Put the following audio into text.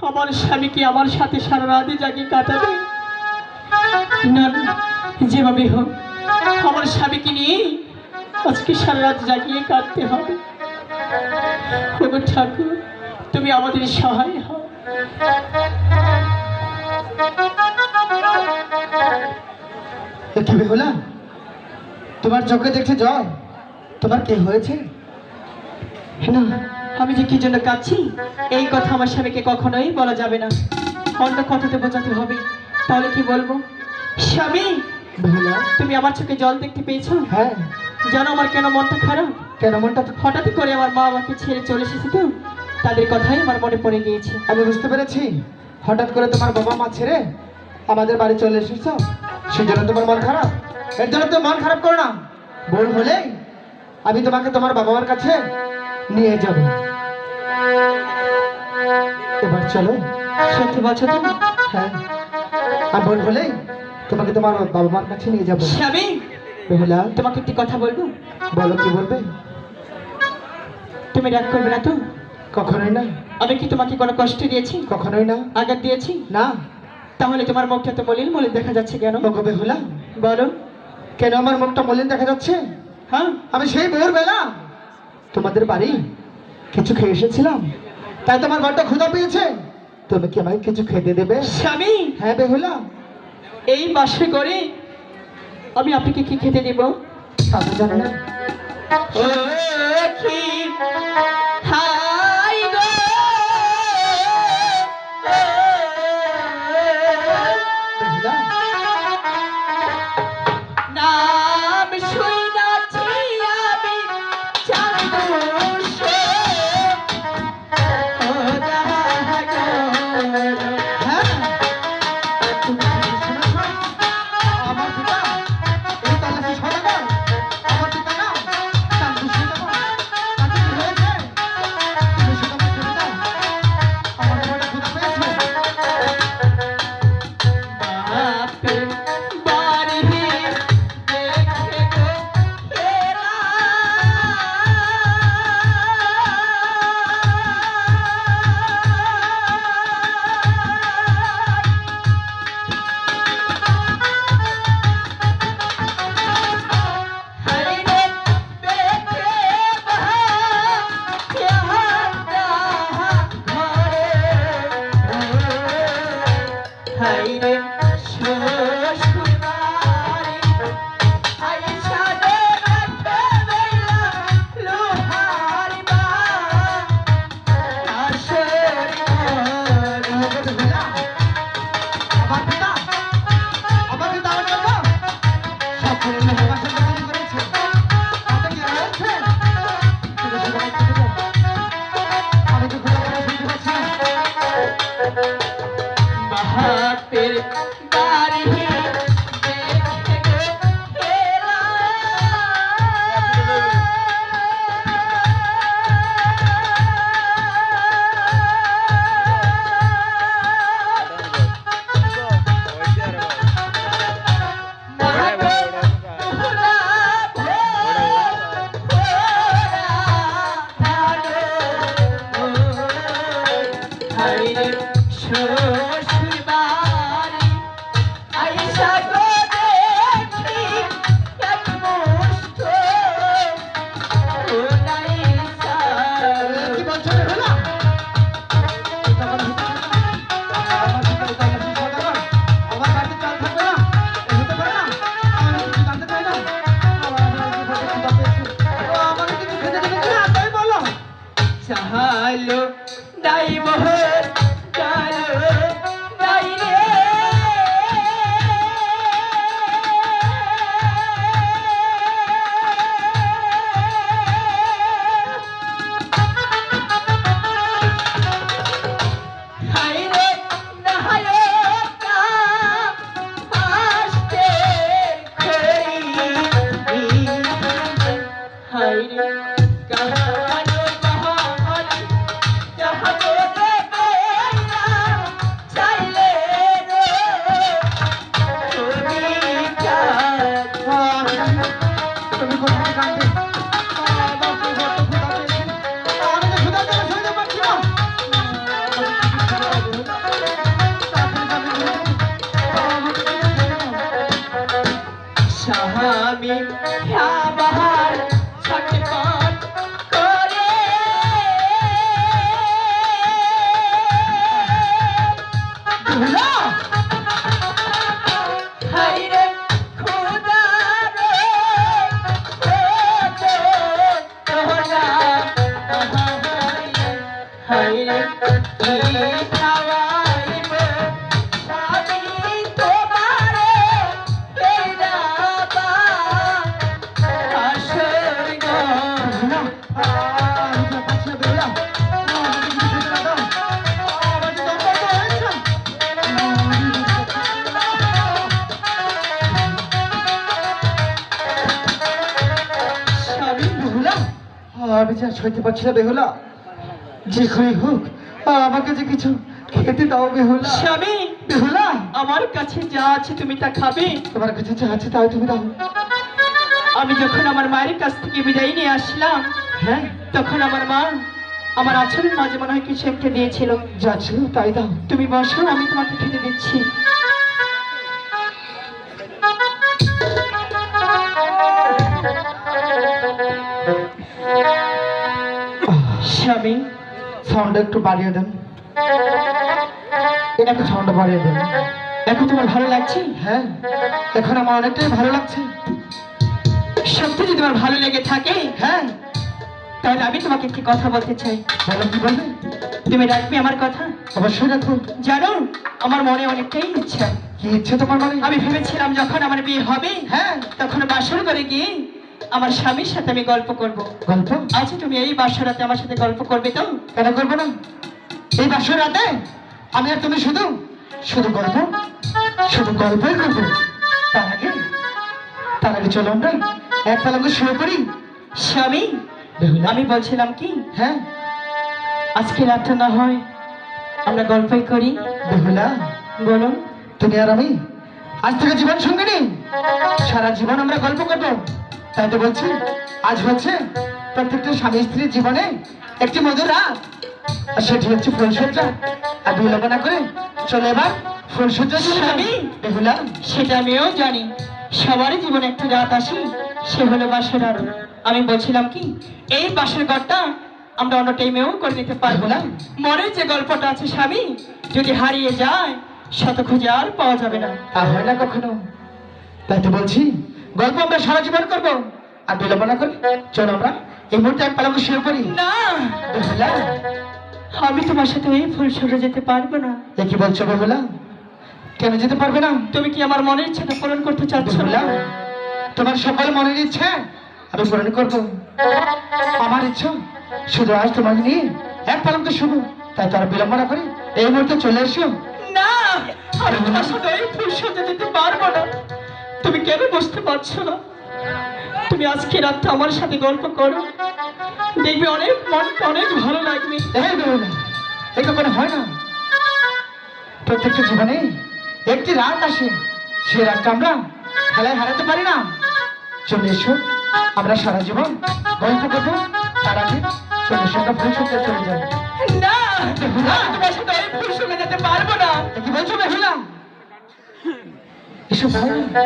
আমার স্বামী কি আমার সাথে সারা রাতে জাগিয়ে কাটাবে? না না, যেভাবে হোক আমার স্বামীকে নিয়ে আজকে সারা রাত জাগিয়ে কাটতে হবে। ওগো ঠাকুর, তুমি আমাদের সহায় হও। কি বেহুলা, তোমার চোখে দেখছে জল, তোমার কি হয়েছে? না, আমি যে কি জন্য কাঁদছি এই কথা আমার স্বামীকে কখনোই বলা যাবে না, অন্য কথাতে বোঝাতে হবে। তাহলে কি বলবো? স্বামী, বেহুলা, তুমি আমার চোখে জল দেখতে পেয়েছো? হ্যাঁ। জানো আমার কেন মনটা খারাপ? কেন মনটা? হঠাৎ করে আমার মা আমাকে ছেড়ে চলে এসেছে, তো তাদের কথাই আমার মনে পড়ে গিয়েছে। আমি বুঝতে পেরেছি, হঠাৎ করে তোমার বাবা মা ছেড়ে আমাদের বাড়ি চলে এসেছো, সেই জন্য তোমার মন খারাপ। এর জন্য তো মন খারাপ করো না, ভোর হলে আমি তোমাকে তোমার বাবা মার কাছে নিয়ে যাব। এবার চলো। সত্যি বলছো তো? হ্যাঁ, আর ভোর হলেই তোমাকে তোমার বাবা মার কাছে নিয়ে যাবো। স্বামী, বেহুলা, তোমাকে একটি কথা বলবো। বলো, কি বলবে? তুমি রাগ করবে না তো? কখনোই না। আমি কি তোমাকে কোনো কষ্ট দিয়েছি? কখনোই না। আঘাত দিয়েছি? না। তাহলে তোমার মুখটা তো মলিন মলিন দেখা যাচ্ছে কেন? ওগো বেহুলা, বলো। কেন আমার মুখটা মলিন দেখা যাচ্ছে? হ্যাঁ, আমি সেই ভোরবেলা তোমাদের বাড়ি কিছু খেয়ে এসেছিলাম, তাই তোমার বড্ড ক্ষুধা পেয়েছে। তুমি কি আমাকে কিছু খেতে দেবে? স্বামী, হ্যাঁ বেহুলা। এই বাসে করে আমি আপনাকে কি খেতে দেব? তা তো জানো না। ও কি হাই গো, বেহুলা, নাম শুনাছি আমি চাঁদুশো, ও দাগর। হ্যাঁ, তুমি কি শুনেছ? আমার পিতা এই তল্লাশি সওদাগর, আমার পিতা না চান্দু সওদাগর। তাতে কি হয়েছে? তুমি শুধু আমাকে বলে দাও, আমার বড় ক্ষুধা পেয়েছে। বাপের বাড়ি দেখে গো ফেরা, হায় রে দেখে হায় রে শ্বশুর বাড়ি আইসা রে রাখে বেলা লোহার বা আসর ঘর। বেহুলা, আমার পিতা আমার জন্য সব করে ভাষা তৈরি করেছে। তাতে কি হয়েছে? তুমি শুধু আমাকে খেতে দাও। আমি তো ক্ষুধা করে শুনতে পাচ্ছি না। বাপের বাড়ি দেখে গো ফেরা, শ্বশুর বাড়ি আইসা গো দেখি এক মুষ্ঠ ওনাইসা। কি বলছো বেহুলা? এটা আমার হতে পারে না। আমার পিতা এই তল্লাশি সওদাগর, আমার বাড়িতে চাল থাকবে না, এ হতে পারে না। আমি কিছু জানতে চাই না। আমার কি বলতে ক্ষুধা পেয়েছে? ও আমাকে কিছু খেতে দেবে কিনা তাই বলো। চাহালো নাই মোহর কালো নাই রে, হায় রে না আমি যে আর সইতে পারছি না বেহুলা, যে করে হোক আমাকে যে কিছু খেতে দাও বেহুলা। স্বামী, বেহুলা, আমার কাছে যা আছে তুমি তা খাবে। তোমার কাছে যা আছে তাই তুমি দাও। আমি যখন আমার মায়ের কাছ থেকে বিদায় নিয়ে আসলাম, হ্যাঁ, তখন আমার মা আমার আচরণের মাঝে মনে হয় কিছু একটা দিয়েছিল। যা ছিল তাই দাও। তুমি বসো, আমি তোমাকে খেতে দিচ্ছি। স্বামী, সাউন্ড একটু বাড়িয়ে দেন, একটু সাউন্ডটা বাড়িয়ে দেন। এখন তোমার ভালো লাগছে? হ্যাঁ, এখন আমার অনেকটাই ভালো লাগছে। সত্যি যদি তোমার ভালো লেগে থাকে, হ্যাঁ, তাহলে আমি তোমাকে একটি কথা বলতে চাই। বলো কি বলবে? তুমি রাখবে আমার কথা? অবশ্যই রাখো। জানো, আমার মনে অনেকটাই ইচ্ছা। কি ইচ্ছে তোমার মনে? আমি ভেবেছিলাম যখন আমার বিয়ে হবে, হ্যাঁ, তখন বাসর করে গিয়ে আমার স্বামীর সাথে আমি গল্প করব। গল্প? আচ্ছা, তুমি এই বাসরাতে আমার সাথে গল্প করবে তো? কেন করবো না? এই বাসর রাতে আমি আর তুমি শুধু শুধু গল্প, শুধু গল্পই করবো। তার আগে তার আগে চলো আমরা এক পালঙ্কে শুয়ে পড়ি। স্বামী, বেহুলা, আমি বলছিলাম কি, হ্যাঁ আজকে রাতটা না হয় আমরা গল্পই করি। বেহুলা, বলুন। তুমি আর আমি আজ থেকে জীবন সঙ্গিনী, সারা জীবন আমরা গল্প করবো। তাই তো বলছি, আজ হচ্ছে প্রত্যেকটা স্বামী স্ত্রীর জীবনে একটি মধুর রাত, আর সেটি হচ্ছে ফুলসজ্জা। আর বিলম্ব না করে চলে এবার ফুলসজ্জা স্বামী, বেহুলা। সেটা আমিও জানি, সবারই জীবনে একটি রাত আসে, সে হলো বাসর রাত। আমি বলছিলাম কি, এই বাসর ঘরটা আমরা অন্য টাইমেও করে নিতে পারবো না। মনের যে গল্পটা আছে স্বামী, যদি হারিয়ে যায় শত খুঁজে আর পাওয়া যাবে না। তা হয় না কখনো। তাই তো বলছি, গল্প আমরা সারা জীবন করবো। আর বিলম্ব না করে চলো আমরা এই মুহূর্তে এক পালঙ্কে শুয়ে পড়ি। না, বেহুলা, আমি তোমার সাথে ওই ফুল সরে যেতে পারবো না। এ কি বলছো বেহুলা? কেন যেতে পারবে না? তুমি কি আমার মনের ইচ্ছাটা পূরণ করতে চাচ্ছ বেহুলা, না? তোমার সকল মনের ইচ্ছে আমি পূরণ করবো। আমার ইচ্ছা শুধু আজ তোমাকে নিয়ে এক পালঙ্কে শুভ। তাই তো আর বিলম্ব না করে এই মুহূর্তে চলে এসো। না, আমি তোমার সাথে ওই ফুল সরে যেতে পারবো না। তুমি কেন বুঝতে পারছো না? তুমি আজকে রাতটা আমার সাথে গল্প করো, দেখবে অনেক মনটা অনেক ভালো লাগবে। এই বেহুলা, এই কখনো হয় না। প্রত্যেকটা জীবনে একটি রাত আসে, সে রাতটা আমরা খেলায় হারাতে পারি না। চলে এসো, আমরা সারা জীবন গল্প করবো। তার আগে চলে এসো, আমরা ফুল সজ্জায় চলে যাবো। না, আমি তোমার সাথে ওই ফুল সরে যেতে পারবো না। এ কি বলছো বেহুলা? এসব হয় না।